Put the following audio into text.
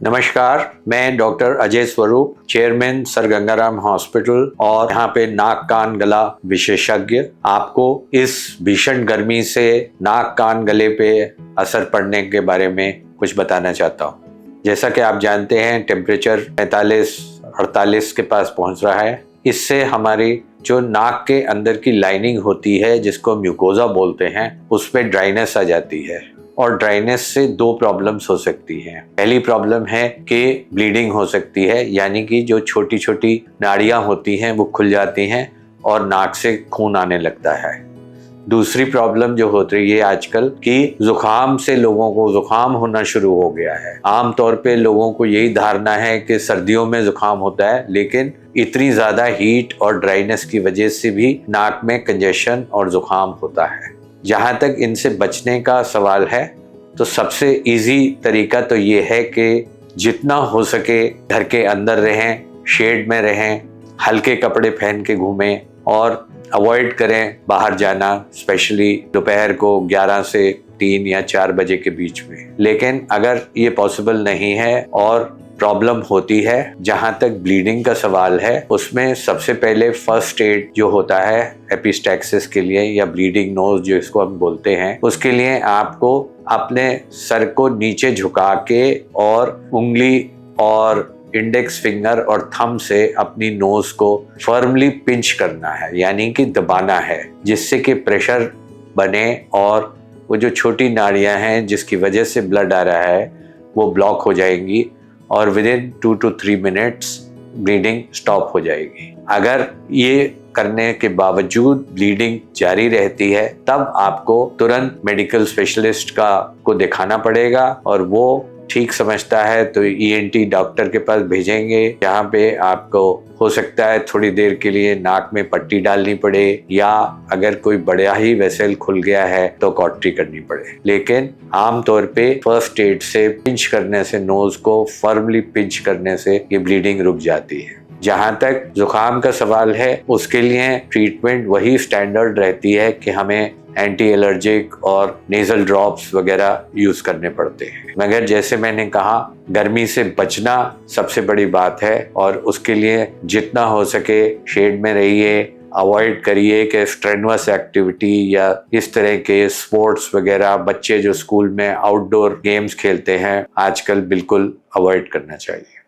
नमस्कार, मैं डॉक्टर अजय स्वरूप, चेयरमैन सर गंगाराम हॉस्पिटल और यहाँ पे नाक कान गला विशेषज्ञ आपको इस भीषण गर्मी से नाक कान गले पे असर पड़ने के बारे में कुछ बताना चाहता हूँ। जैसा कि आप जानते हैं टेम्परेचर 45-48 के पास पहुँच रहा है। इससे हमारी जो नाक के अंदर की लाइनिंग होती है जिसको म्यूकोजा बोलते हैं उस पर ड्राइनेस आ जाती है और ड्राइनेस से दो प्रॉब्लम्स हो सकती हैं। पहली प्रॉब्लम है कि ब्लीडिंग हो सकती है, यानी कि जो छोटी छोटी नाड़ियां होती हैं वो खुल जाती हैं और नाक से खून आने लगता है। दूसरी प्रॉब्लम जो होती है आजकल कि जुकाम से लोगों को जुकाम होना शुरू हो गया है। आमतौर पे लोगों को यही धारणा है कि सर्दियों में जुकाम होता है, लेकिन इतनी ज्यादा हीट और ड्राइनेस की वजह से भी नाक में कंजेशन और जुकाम होता है। जहाँ तक इनसे बचने का सवाल है तो सबसे इजी तरीका तो ये है कि जितना हो सके घर के अंदर रहें, शेड में रहें, हल्के कपड़े पहन के घूमें और अवॉइड करें बाहर जाना, स्पेशली दोपहर को 11 से 3 या 4 बजे के बीच में। लेकिन अगर ये पॉसिबल नहीं है और प्रॉब्लम होती है, जहां तक ब्लीडिंग का सवाल है, उसमें सबसे पहले फर्स्ट एड जो होता है एपिस्टैक्सिस के लिए या ब्लीडिंग नोज जो इसको हम बोलते हैं, उसके लिए आपको अपने सर को नीचे झुका के और उंगली और इंडेक्स फिंगर और थंब से अपनी नोज को फर्मली पिंच करना है, यानी कि दबाना है, जिससे कि प्रेशर बने और वो जो छोटी नाड़ियां हैं जिसकी वजह से ब्लड आ रहा है वो ब्लॉक हो जाएंगी और within 2 to 3 minutes bleeding stop हो जाएगी। अगर ये करने के बावजूद ब्लीडिंग जारी रहती है तब आपको तुरंत मेडिकल स्पेशलिस्ट को दिखाना पड़ेगा और वो ठीक समझता है तो ईएनटी डॉक्टर के पास भेजेंगे, जहाँ पे आपको हो सकता है थोड़ी देर के लिए नाक में पट्टी डालनी पड़े या अगर कोई बड़ा ही वेसल खुल गया है तो कॉटरी करनी पड़े। लेकिन आमतौर पे फर्स्ट एड से पिंच करने से, नोज को फर्मली पिंच करने से ये ब्लीडिंग रुक जाती है। जहाँ तक जुकाम का सवाल है उसके लिए ट्रीटमेंट वही स्टैंडर्ड रहती है कि हमें एंटी एलर्जिक और नेजल ड्रॉप्स वगैरह यूज करने पड़ते हैं। मगर जैसे मैंने कहा, गर्मी से बचना सबसे बड़ी बात है और उसके लिए जितना हो सके शेड में रहिए, अवॉइड करिए कि स्ट्रेनुअस एक्टिविटी या इस तरह के स्पोर्ट्स वगैरह बच्चे जो स्कूल में आउटडोर गेम्स खेलते हैं आजकल बिल्कुल अवॉइड करना चाहिए।